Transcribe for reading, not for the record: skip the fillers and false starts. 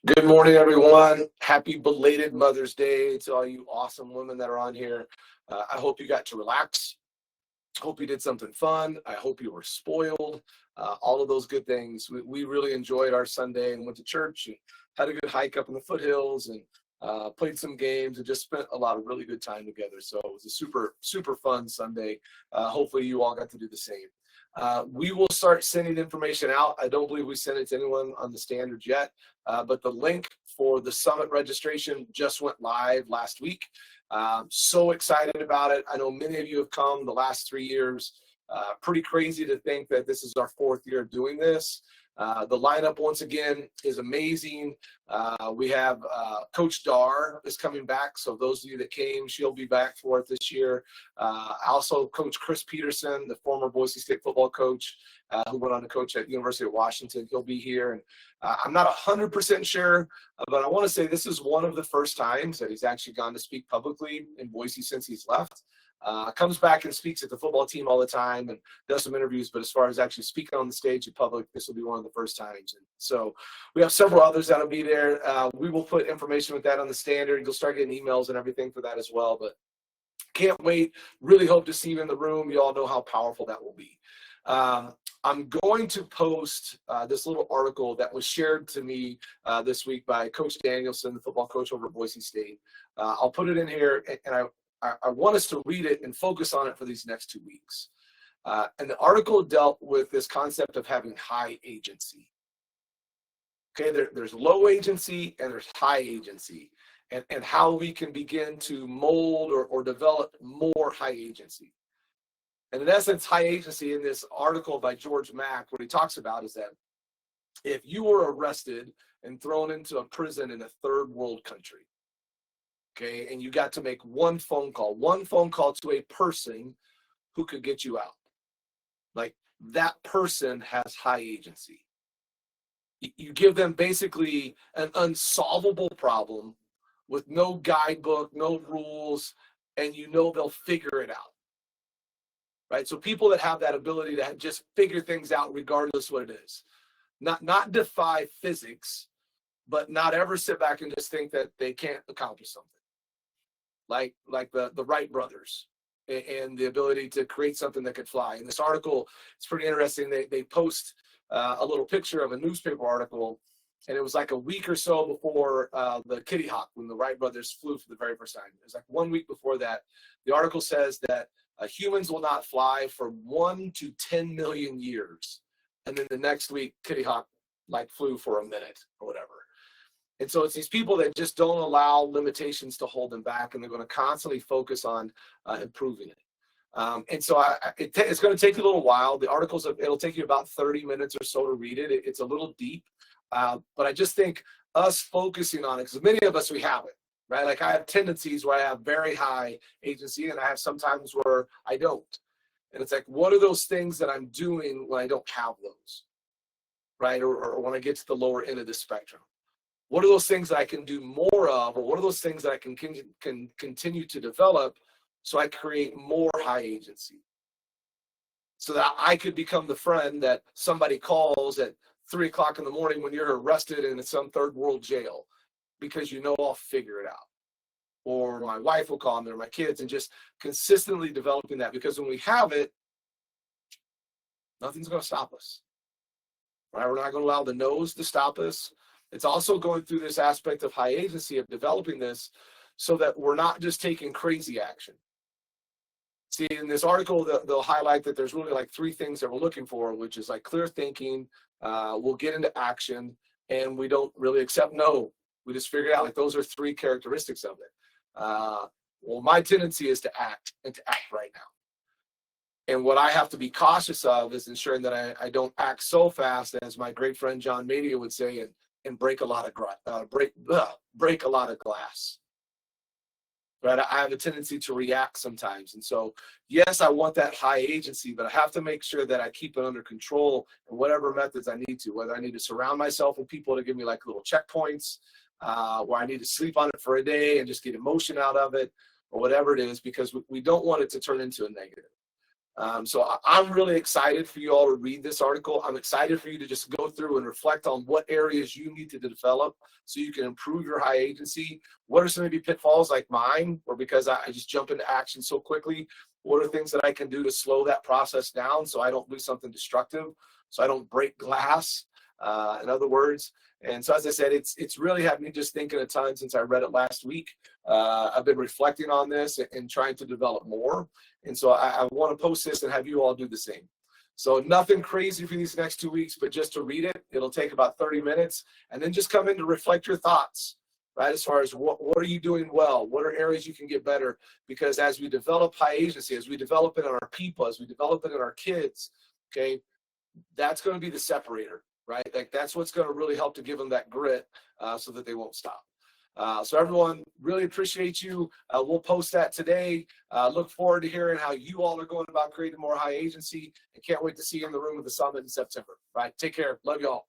Good morning, everyone. Happy belated Mother's Day to all you awesome women that are on here. I hope you got to relax. Hope you did something fun. I hope you were spoiled. All of those good things. We really enjoyed our Sunday and went to church and had a good hike up in the foothills and played some games and just spent a lot of really good time together. So it was a super, super fun Sunday. Hopefully you all got to do the same. We will start sending information out. I don't believe we sent it to anyone on the standards yet, but the link for the summit registration just went live last week. So excited about it. I know many of you have come the last 3 years. Pretty crazy to think that this is our 4th year of doing this. The lineup, once again, is amazing. We have Coach Dar is coming back. So those of you that came, she'll be back for it this year. Also, Coach Chris Peterson, the former Boise State football coach, who went on to coach at University of Washington. He'll be here. And I'm not 100% sure, but I want to say this is one of the first times that he's actually gone to speak publicly in Boise since he's left. Comes back and speaks at the football team all the time and does some interviews, but as far as actually speaking on the stage in public, this will be one of the first times. And so we have several others that'll be there. We will put information with that on the standard. You'll start getting emails and everything for that as well, but can't wait. Really hope to see you in the room. You all know how powerful that will be. I'm going to post this little article that was shared to me this week by Coach Danielson, the football coach over at Boise State. I'll put it in here, and I want us to read it and focus on it for these next 2 weeks. And the article dealt with this concept of having high agency. Okay, there's low agency and there's high agency, and how we can begin to mold or develop more high agency. And in essence, high agency in this article by George Mack, what he talks about is that if you were arrested and thrown into a prison in a third world country, okay, and you got to make one phone call to a person who could get you out. Like, that person has high agency. You give them basically an unsolvable problem with no guidebook, no rules, and you know they'll figure it out. Right? So people that have that ability to just figure things out regardless what it is. Not defy physics, but not ever sit back and just think that they can't accomplish something. Like the Wright brothers and the ability to create something that could fly. In this article, it's pretty interesting. They post a little picture of a newspaper article, and it was like a week or so before the Kitty Hawk, when the Wright brothers flew for the very first time. It was like 1 week before that. The article says that humans will not fly for 1 to 10 million years. And then the next week, Kitty Hawk flew for a minute or whatever. And so it's these people that just don't allow limitations to hold them back, and they're going to constantly focus on improving it. And so it's going to take you a little while. The articles, it'll take you about 30 minutes or so to read it. It's a little deep, but I just think us focusing on it, because many of us, we have it, right? Like, I have tendencies where I have very high agency, and I have sometimes where I don't. And it's like, what are those things that I'm doing when I don't have those, right? Or when I get to the lower end of the spectrum. What are those things that I can do more of, or what are those things that I can continue to develop so I create more high agency? So that I could become the friend that somebody calls at 3 o'clock in the morning when you're arrested in some third world jail, because you know I'll figure it out. Or my wife will call me, or my kids, and just consistently developing that, because when we have it, nothing's going to stop us. Right? We're not going to allow the no's to stop us. It's also going through this aspect of high agency of developing this so that we're not just taking crazy action. See, in this article, they'll highlight that there's really like 3 things that we're looking for, which is like clear thinking, we'll get into action, and we don't really accept no. We just figure out like those are 3 characteristics of it. Well, my tendency is to act, and to act right now. And what I have to be cautious of is ensuring that I don't act so fast, as my great friend John Madia would say, and break a lot of glass. Right? I have a tendency to react sometimes. And so, yes, I want that high agency, but I have to make sure that I keep it under control in whatever methods I need to, whether I need to surround myself with people to give me like little checkpoints, where I need to sleep on it for a day and just get emotion out of it, or whatever it is, because we don't want it to turn into a negative. I'm really excited for you all to read this article. I'm excited for you to just go through and reflect on what areas you need to develop so you can improve your high agency. What are some maybe pitfalls like mine, or because I just jump into action so quickly? What are things that I can do to slow that process down so I don't do something destructive, so I don't break glass, in other words? And so, as I said, it's really had me just thinking a ton since I read it last week. I've been reflecting on this and trying to develop more. And so I want to post this and have you all do the same. So nothing crazy for these next 2 weeks, but just to read it. It'll take about 30 minutes. And then just come in to reflect your thoughts, right? As far as what are you doing well? What are areas you can get better? Because as we develop high agency, as we develop it in our people, as we develop it in our kids, okay, that's going to be the separator, right? Like that's what's going to really help to give them that grit so that they won't stop. So everyone, really appreciate you. We'll post that today. Look forward to hearing how you all are going about creating more high agency, and can't wait to see you in the room of the summit in September. Right? Take care. Love you all.